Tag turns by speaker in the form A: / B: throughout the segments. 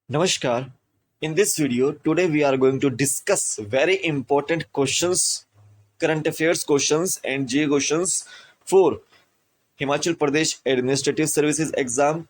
A: Namaskar. In this video, today we are going to discuss very important questions, current affairs questions and GA questions for Himachal Pradesh Administrative Services exam,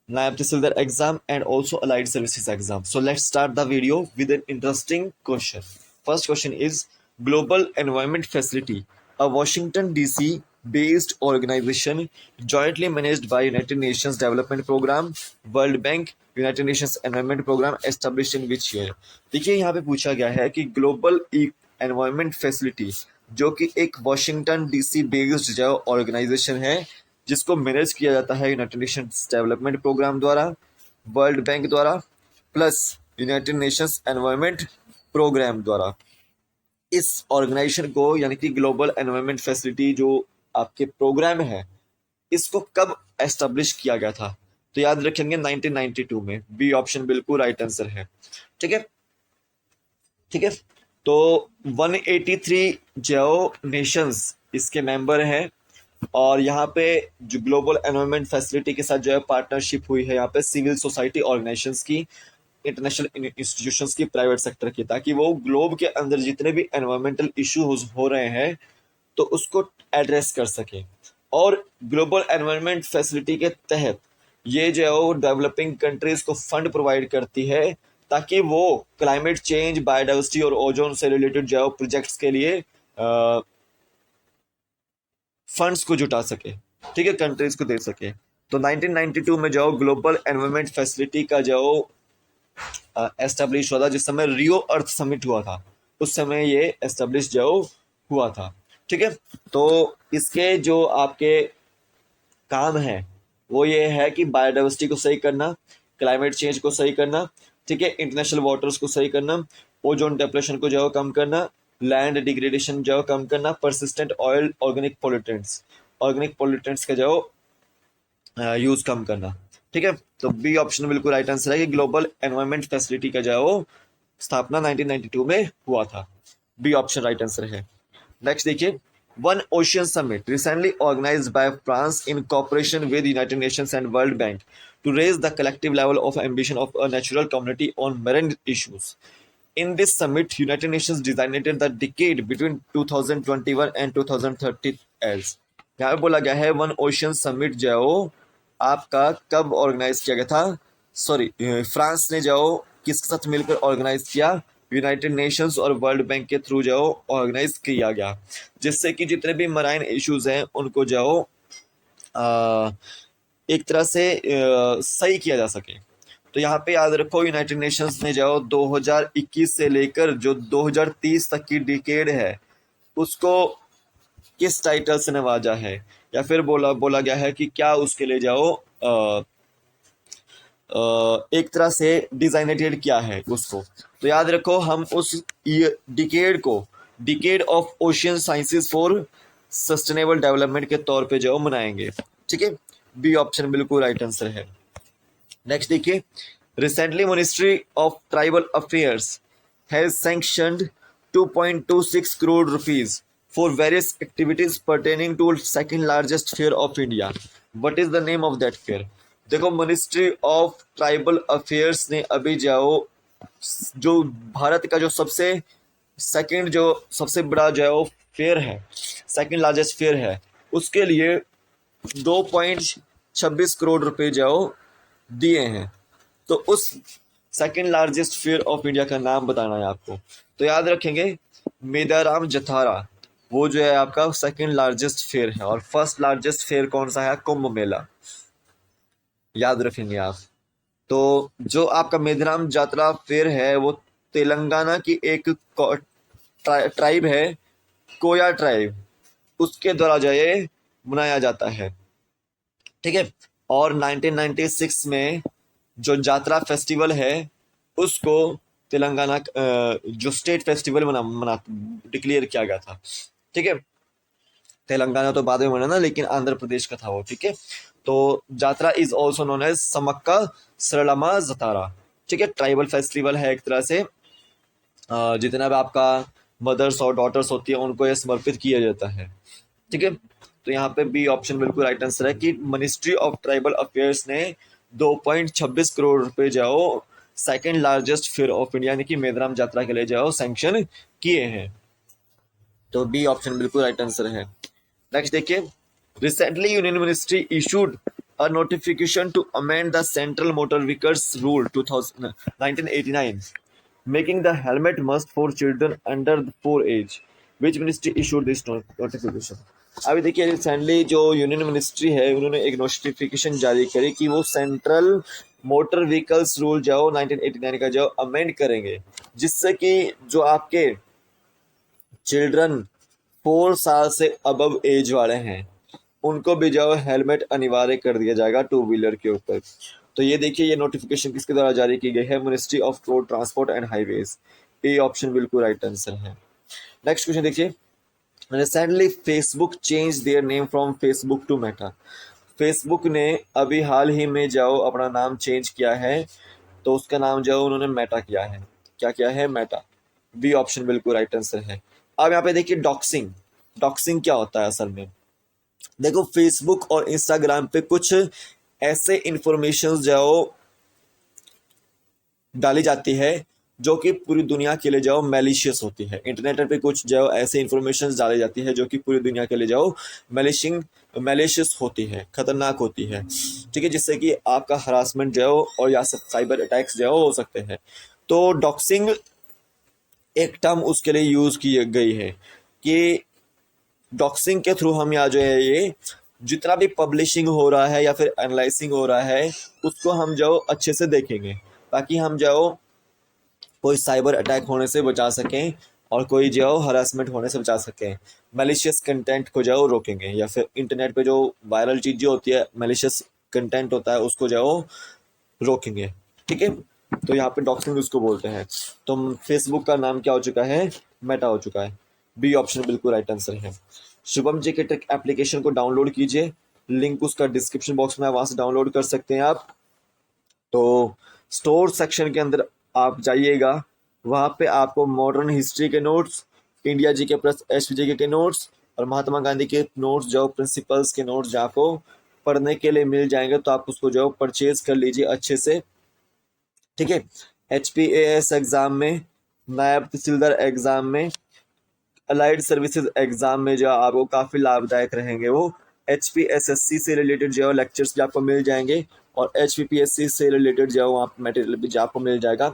A: Naib Tahsildar exam and also Allied Services exam. So let's start the video with an interesting question. First question is Global Environment Facility, a Washington DC based organization jointly managed by United Nations Development Program, World Bank, United Nations environment programme establish in which year. देखिए यहाँ पे पूछा गया है कि global environment facility जो कि एक वॉशिंगटन डीसी बेस्ड जो ऑर्गेनाइजेशन है जिसको मैनेज किया जाता है यूनाइटेड नेशंस डेवलपमेंट प्रोग्राम द्वारा, वर्ल्ड बैंक द्वारा plus United Nations environment programme द्वारा। इस ऑर्गेनाइजेशन को यानी कि ग्लोबल एनवायरमेंट फैसिलिटी जो आपके प्रोग्राम है इसको कब एस्टेब्लिश किया गया था? तो याद रखेंगे 1992 में। बी ऑप्शन बिल्कुल राइट आंसर है। ठीक है, ठीक है। तो 183 जो नेशंस इसके मेंबर हैं और यहाँ पे जो ग्लोबल एनवायरमेंट फैसिलिटी के साथ जो है पार्टनरशिप हुई है यहाँ पे सिविल सोसाइटी ऑर्गेनाइजेशंस की, इंटरनेशनल इंस्टीट्यूशंस की, प्राइवेट सेक्टर की, ताकि वो ग्लोब के अंदर जितने भी एनवायरमेंटल इश्यूज हो रहे हैं तो उसको एड्रेस कर सके। और ग्लोबल एनवायरमेंट फैसिलिटी के तहत ये जो है डेवलपिंग कंट्रीज को फंड प्रोवाइड करती है ताकि वो क्लाइमेट चेंज, बायोडाइवर्सिटी और ओजोन से रिलेटेड जो है प्रोजेक्ट्स के लिए फंड्स को जुटा सके, ठीक है, कंट्रीज को दे सके। तो 1992 में जो ग्लोबल एनवायरमेंट फैसिलिटी का जो एस्टेब्लिश हुआ था, जिस समय रियो अर्थ समिट हुआ था उस समय ये एस्टेब्लिश जो हुआ था। ठीक है, तो इसके जो आपके काम है वो ये है कि बायोडाइवर्सिटी को सही करना, क्लाइमेट चेंज को सही करना, ठीक है, इंटरनेशनल वाटर्स को सही करना, ओजोन डेप्लेशन को जो कम करना, लैंड डिग्रेडेशन जो कम करना, परसिस्टेंट ऑयल ऑर्गेनिक पोल्यूटेंट्स का जो यूज कम करना। ठीक है, तो बी ऑप्शन बिल्कुल राइट आंसर है कि ग्लोबल एनवायरमेंट फैसिलिटी का जो स्थापना 1992 में हुआ था। बी ऑप्शन राइट आंसर है। नेक्स्ट देखिए, One Ocean Summit recently organized by France in cooperation with United Nations and World Bank to raise the collective level of ambition of a natural community on marine issues. In this summit, United Nations designated the decade between 2021 and 2030 as यहाँ पे बोला गया है one ocean summit जो आपका कब organise किया गया था, सॉरी फ्रांस ने जो किसके साथ मिलकर ऑर्गेनाइज किया, यूनाइटेड नेशंस और वर्ल्ड बैंक के थ्रू जो ऑर्गेनाइज किया गया, जिससे कि जितने भी मराइन इश्यूज हैं उनको जो एक तरह से सही किया जा सके। तो यहाँ पे याद रखो यूनाइटेड नेशंस ने जो 2021 से लेकर जो 2030 तक की डिकेड है उसको किस टाइटल से नवाजा है, या फिर बोला गया है कि क्या उसके लिए जाओ एक तरह से डिजाइनेटेड किया है उसको। तो याद रखो हम उस डिकेड को decade of ocean sciences for sustainable development के तौर पे जो मनाएंगे। ठीक है, बी ऑप्शन बिल्कुल राइट आंसर है। नेक्स्ट देखिए, recently ministry of tribal affairs has sanctioned 2.26 crore rupees for various activities pertaining to second largest fair of India. What is the name of that fair? देखो, मिनिस्ट्री ऑफ ट्राइबल अफेयर्स ने अभी जो भारत का जो सबसे बड़ा जो फेयर है, सेकंड लार्जेस्ट फेयर है, उसके लिए 2.26 करोड़ रुपए जो दिए हैं। तो उस second largest fair of India का नाम बताना है आपको। तो याद रखेंगे मेदाराम जथारा, वो जो है आपका सेकंड लार्जेस्ट फेयर है। और फर्स्ट लार्जेस्ट फेयर कौन सा है? कुंभ मेला, याद रखेंगे आप। तो जो आपका मेदाराम जात्रा फेयर है वो तेलंगाना की एक ट्राइब है, कोया ट्राइब, उसके द्वारा जो ये मनाया जाता है। ठीक है, और 1996 में जो जात्रा फेस्टिवल है उसको तेलंगाना जो स्टेट फेस्टिवल मना डिक्लेयर किया गया था। ठीक है, तेलंगाना तो बाद में बना ना, लेकिन आंध्र प्रदेश का था वो। ठीक है, तो Jatra is also known as Sammakka Saralamma Jatara. ठीक है, ट्राइबल फेस्टिवल है एक तरह से, जितना भी आपका मदर्स और डॉटर्स होती है उनको ये समर्पित किया जाता है। ठीक है, तो यहाँ पे बी ऑप्शन बिल्कुल राइट आंसर है कि मिनिस्ट्री ऑफ ट्राइबल अफेयर्स ने 2.26 करोड़ रुपए जो second largest fair of India यानी कि मेदाराम यात्रा के लिए जो सैंक्शन किए हैं। तो बी ऑप्शन बिल्कुल राइट आंसर है। नेक्स्ट देखिए, recently union ministry issued a notification to amend the central motor vehicles rule 1989 making the helmet must for children under 4 age. Which ministry issued this notification. अभी देखिए, recently जो union ministry है उन्होंने एक notification जारी करी कि वो सेंट्रल मोटर व्हीकल्स रूल जो 1989 का जो अमेंड करेंगे, जिससे कि जो आपके चिल्ड्रन 4 साल से अबव एज वाले हैं उनको भी जो हेलमेट अनिवार्य कर दिया जाएगा टू व्हीलर के ऊपर। तो ये देखिए, ये नोटिफिकेशन किसके द्वारा जारी की गई है, ministry of road transport and highways. A option बिल्कुल राइट आंसर है। नेक्स्ट क्वेश्चन देखिए, recently Facebook change their name from Facebook to Meta. Facebook ने अभी हाल ही में जो अपना नाम चेंज किया है, तो उसका नाम जो उन्होंने मेटा किया है। क्या किया है, मेटा। बी ऑप्शन बिल्कुल राइट आंसर है। अब यहाँ पे देखिए, डॉक्सिंग। डॉक्सिंग क्या होता है असल में, देखो फेसबुक और इंस्टाग्राम पे कुछ ऐसे इंफॉर्मेशन जो डाली जाती है जो कि पूरी दुनिया के लिए जो मैलिशियस होती है। इंटरनेट पे कुछ जो ऐसे इंफॉर्मेशन डाली जाती है जो कि पूरी दुनिया के लिए जो मैलिशियस होती है, खतरनाक होती है, ठीक है, जिससे कि आपका हरासमेंट जो और या साइबर अटैक्स जो हो सकते हैं। तो डॉक्सिंग एक टर्म उसके लिए यूज की गई है कि डॉक्सिंग के थ्रू हम यहाँ जो है ये जितना भी पब्लिशिंग हो रहा है या फिर एनालाइजिंग हो रहा है उसको हम जो अच्छे से देखेंगे, ताकि हम जो कोई साइबर अटैक होने से बचा सकें और कोई जो हरासमेंट होने से बचा सकें। मैलिशियस कंटेंट को जो रोकेंगे, या फिर इंटरनेट पे जो वायरल चीज़ें होती है, मैलिशियस कंटेंट होता है, उसको जो रोकेंगे, ठीक है। तो यहाँ पे डॉक्सिंग उसको बोलते हैं। तो फेसबुक का नाम क्या हो चुका है, मेटा हो चुका है। बी ऑप्शन बिल्कुल राइट आंसर है। शुभम जी के टेक एप्लीकेशन को डाउनलोड कीजिए, लिंक उसका डिस्क्रिप्शन बॉक्स में, वहां से डाउनलोड कर सकते हैं आप। तो स्टोर सेक्शन के अंदर आप जाइएगा, वहां पे आपको मॉडर्न हिस्ट्री के नोट्स, इंडिया जी के प्लस एसपीजी के नोट्स और महात्मा गांधी के नोट्स जो प्रिंसिपल्स के नोट्स जो आपको पढ़ने के लिए मिल जाएंगे। तो आप उसको जो परचेज कर लीजिए अच्छे से, ठीक है। HPAS एग्जाम में, नायब तहसीलदार एग्जाम में, अलाइड सर्विसेज एग्जाम में जो आपको काफ़ी लाभदायक रहेंगे। वो HPSSC से रिलेटेड जो लेक्चर्स भी आपको मिल जाएंगे और HPPSC से रिलेटेड जो वहाँ मटेरियल भी जो आपको मिल जाएगा।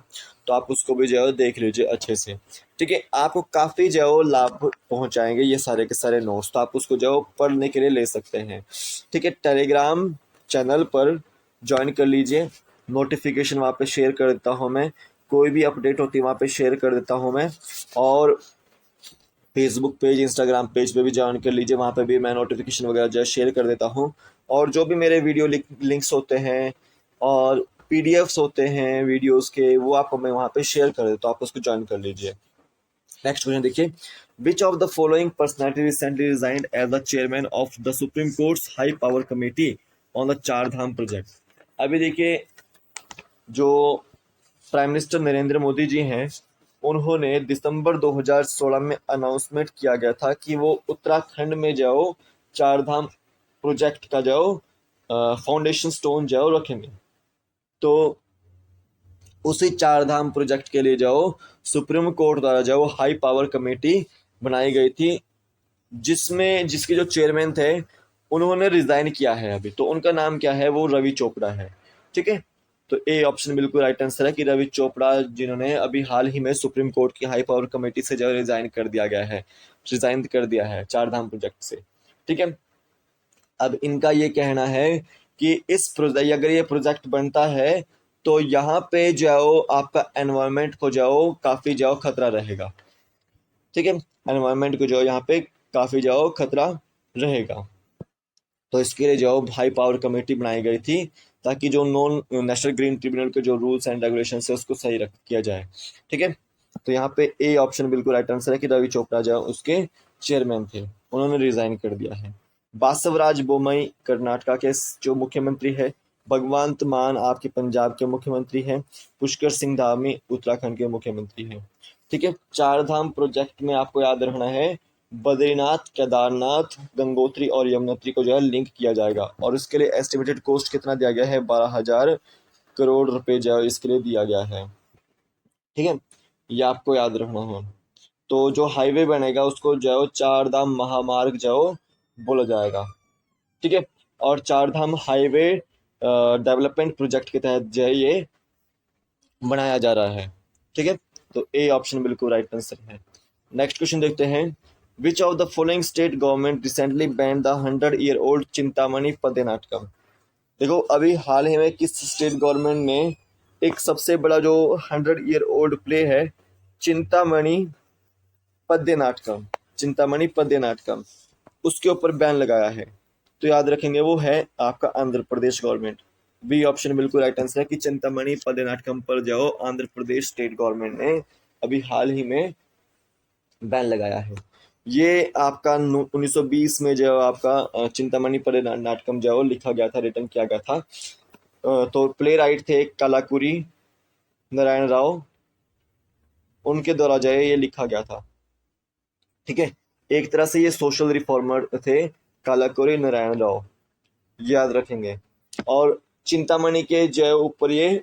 A: तो आप उसको भी जो देख लीजिए अच्छे से, ठीक है। आपको काफ़ी जो लाभ पहुँचाएंगे ये सारे के सारे नोट्स, तो आप उसको जो पढ़ने के लिए ले सकते हैं, ठीक है। टेलीग्राम चैनल पर ज्वाइन कर लीजिए, नोटिफिकेशन वहाँ पे शेयर कर देता हूँ मैं, कोई भी अपडेट होती है वहाँ पे शेयर कर देता हूँ मैं। और फेसबुक पेज, इंस्टाग्राम पेज पे भी ज्वाइन कर लीजिए, वहाँ पे भी मैं नोटिफिकेशन वगैरह जो है शेयर कर देता हूँ। और जो भी मेरे वीडियो लिंक्स होते हैं और PDFs होते हैं वीडियोस के, वो आपको मैं वहाँ पे शेयर कर देता हूँ, आप उसको ज्वाइन कर लीजिए। नेक्स्ट क्वेश्चन देखिए, which of the following personality recently resigned as the chairman of the supreme court's high power committee on the Char Dham project. अभी देखिए, जो प्राइम मिनिस्टर नरेंद्र मोदी जी हैं, उन्होंने दिसंबर 2016 में अनाउंसमेंट किया गया था कि वो उत्तराखंड में जाओ चार धाम प्रोजेक्ट का जाओ फाउंडेशन स्टोन जाओ रखेंगे। तो उसी चार धाम प्रोजेक्ट के लिए जाओ सुप्रीम कोर्ट द्वारा जाओ हाई पावर कमेटी बनाई गई थी, जिसमें जिसके जो चेयरमैन थे उन्होंने रिजाइन किया है अभी। तो उनका नाम क्या है, वो रवि चोपड़ा है, ठीक है। तो ए ऑप्शन बिल्कुल राइट आंसर है कि रवि चोपड़ा, जिन्होंने अभी हाल ही में सुप्रीम कोर्ट की हाई पावर कमेटी से जो रिजाइन कर दिया गया है, रिजाइन कर दिया है चार धाम प्रोजेक्ट से, ठीक है। अब इनका ये कहना है कि इस प्रोजेक्ट, अगर ये प्रोजेक्ट बनता है तो यहाँ पे जाओ आपका एनवायरमेंट को जाओ काफी जाओ खतरा रहेगा, ठीक है। एनवायरमेंट को जो यहाँ पे काफी जाओ खतरा रहेगा। तो इसके लिए जो हाई पावर कमेटी बनाई गई थी ताकि जो नॉन नेशनल ग्रीन ट्रिब्यूनल के जो रूल्स एंड रेगुलेशन है उसको सही रख किया जाए, ठीक है। तो यहाँ पे ए ऑप्शन बिल्कुल राइट आंसर है कि रवि चोपड़ा जो उसके चेयरमैन थे, उन्होंने रिजाइन कर दिया है। बासवराज बोमई कर्नाटका के जो मुख्यमंत्री है, भगवंत मान आपके पंजाब के मुख्यमंत्री हैं, पुष्कर सिंह धामी उत्तराखंड के मुख्यमंत्री हैं, ठीक है। चार धाम प्रोजेक्ट में आपको याद रखना है बद्रीनाथ, केदारनाथ, गंगोत्री और यमुनोत्री को जो है लिंक किया जाएगा। और इसके लिए एस्टिमेटेड कॉस्ट कितना दिया गया है, 12,000 करोड़ रुपए जो है इसके लिए दिया गया है। ठीक है, ये आपको याद रखना है। तो जो हाईवे बनेगा उसको जो है चार धाम महामार्ग जो बोला जाएगा। ठीक है, और चार धाम हाईवे डेवलपमेंट प्रोजेक्ट के तहत जो है ये बनाया जा रहा है। ठीक है, तो ए ऑप्शन बिल्कुल राइट आंसर है। नेक्स्ट क्वेश्चन देखते हैं, विच of the following state government recently band the 100-year-old Chintamani पद्य नाटकम। देखो अभी हाल ही में किस स्टेट गवर्नमेंट ने एक सबसे बड़ा जो 100-year-old प्ले है चिंतामणि पद्य नाटकम, चिंतामणि पद्य नाटकम, उसके ऊपर बैन लगाया है। तो याद रखेंगे वो है आपका Andhra Pradesh government. B option बिल्कुल राइट आंसर है कि चिंतामणि पद्य नाटकम पर जाओ आंध्र प्रदेश स्टेट गवर्नमेंट ने अभी हाल ही में बैन लगाया है। ये आपका 1920 में जो आपका चिंतामणि पद्य नाटकम जो लिखा गया था, रिटर्न किया गया था। तो प्ले राइट थे कालाकुरी नारायण राव, उनके द्वारा जो है ये लिखा गया था। ठीक है, एक तरह से ये सोशल रिफॉर्मर थे कालाकुरी नारायण राव, याद रखेंगे। और चिंतामणि के जो ऊपर ये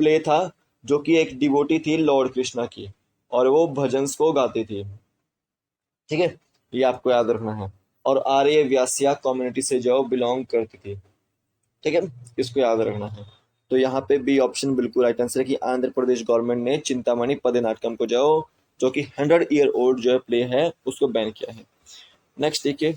A: प्ले था जो कि एक डिवोटी थी लॉर्ड कृष्णा की, और वो भजन्स को गाती थी। ठीक है, ये आपको याद रखना है। और आर्य व्यासिया कम्युनिटी से जो बिलोंग करती थी। ठीक है, इसको याद रखना है। तो यहाँ पे बी ऑप्शन बिल्कुल राइट आंसर है कि आंध्र प्रदेश गवर्नमेंट ने चिंतामणि पद्य नाटकम को जो कि 100-year-old जो प्ले है उसको बैन किया है। नेक्स्ट देखिए,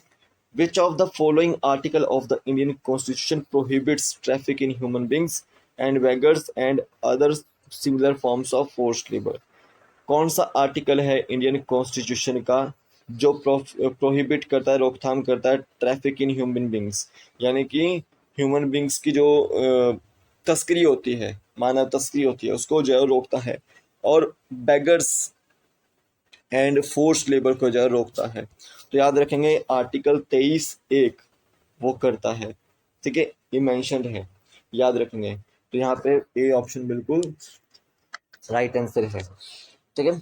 A: which of the following article of the Indian constitution prohibits traffic in human beings and beggars and other similar forms of forced labour. कौन सा आर्टिकल है इंडियन कॉन्स्टिट्यूशन का जो प्रोहिबिट करता है, रोकथाम करता है ट्रैफिक इन ह्यूमन बींग्स, यानी कि ह्यूमन बींग्स की जो तस्करी होती है, मानव तस्करी होती है, उसको जो है रोकता है, और बेगर्स एंड फोर्स्ड लेबर को जो है रोकता है। तो याद रखेंगे आर्टिकल 23(1) वो करता है। ठीक है, ये मेंशन्ड है, याद रखेंगे। तो यहाँ पे ए ऑप्शन बिल्कुल राइट आंसर है। ठीक है,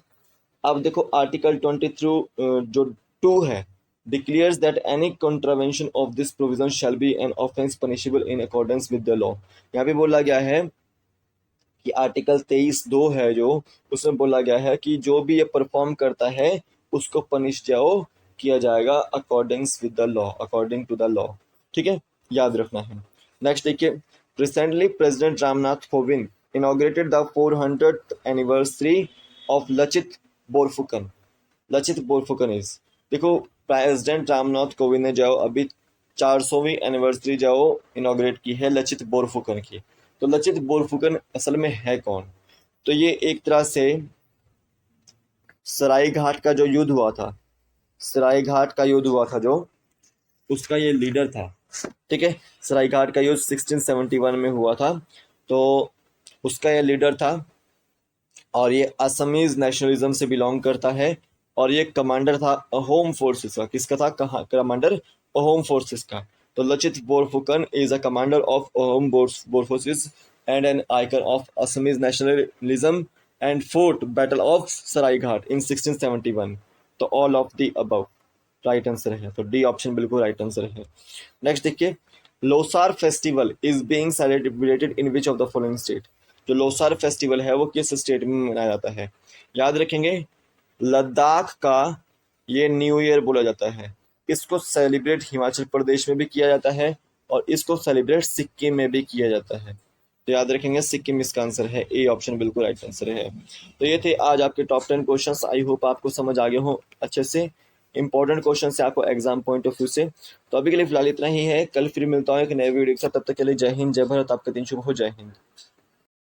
A: अब देखो आर्टिकल 23 जो 2 है, declares that any contravention of this provision shall be an offence punishable in accordance with the law. यहाँ पे बोला गया है कि आर्टिकल 23(2) है जो, उसमें बोला गया है कि जो भी ये परफॉर्म करता है उसको पनिश किया जाएगा accordings with the law, according to the law. ठीक है, याद रखना है। नेक्स्ट देखिए, recently president Ramnath Kovind inaugurated the 400th anniversary of Lachit Borphukan. Lachit Borphukan is, देखो प्रेसिडेंट रामनाथ कोविंद ने जो अभी 400वीं एनिवर्सरी जो इनॉग्रेट की है लचित बोरफुकन की। तो लचित बोरफुकन असल में है कौन? तो ये एक तरह से सरायघाट का जो युद्ध हुआ था, सरायघाट का युद्ध हुआ था जो, उसका ये लीडर था। ठीक है, सरायघाट का युद्ध 1671 में हुआ था, तो उसका ये लीडर था, और ये असमीज नेशनलिज्म से बिलोंग करता है, और ये कमांडर था होम फोर्सेस का। किसका था? कहाँ कमांडर? होम फोर्सेस का। तो Lachit Borphukan is a commander of home forces and an icon of Assamese nationalism and fought battle of Saraighat in 1671। तो all of the above right answer है। तो डी ऑप्शन बिल्कुल राइट आंसर है। नेक्स्ट देखिए, Losar festival is being celebrated in which of the following state. जो Losar festival है वो किस स्टेट में मनाया जाता है? याद रखेंगे लद्दाख का ये न्यू ईयर बोला जाता है। इसको सेलिब्रेट हिमाचल प्रदेश में भी किया जाता है, और इसको सेलिब्रेट सिक्किम में भी किया जाता है। तो याद रखेंगे सिक्किम इसका आंसर है। ए ऑप्शन बिल्कुल राइट आंसर है। तो ये थे आज आपके टॉप 10 क्वेश्चंस। आई होप आपको समझ आ गए हो अच्छे से, इंपॉर्टेंट क्वेश्चन से आपको एग्जाम पॉइंट ऑफ व्यू से। तो अभी के लिए फिलहाल इतना ही है, कल फिर मिलता हूँ एक नए वीडियो के साथ। तब तक के लिए जय हिंद, जय भारत, आपका दिन शुभ हो। जय हिंद।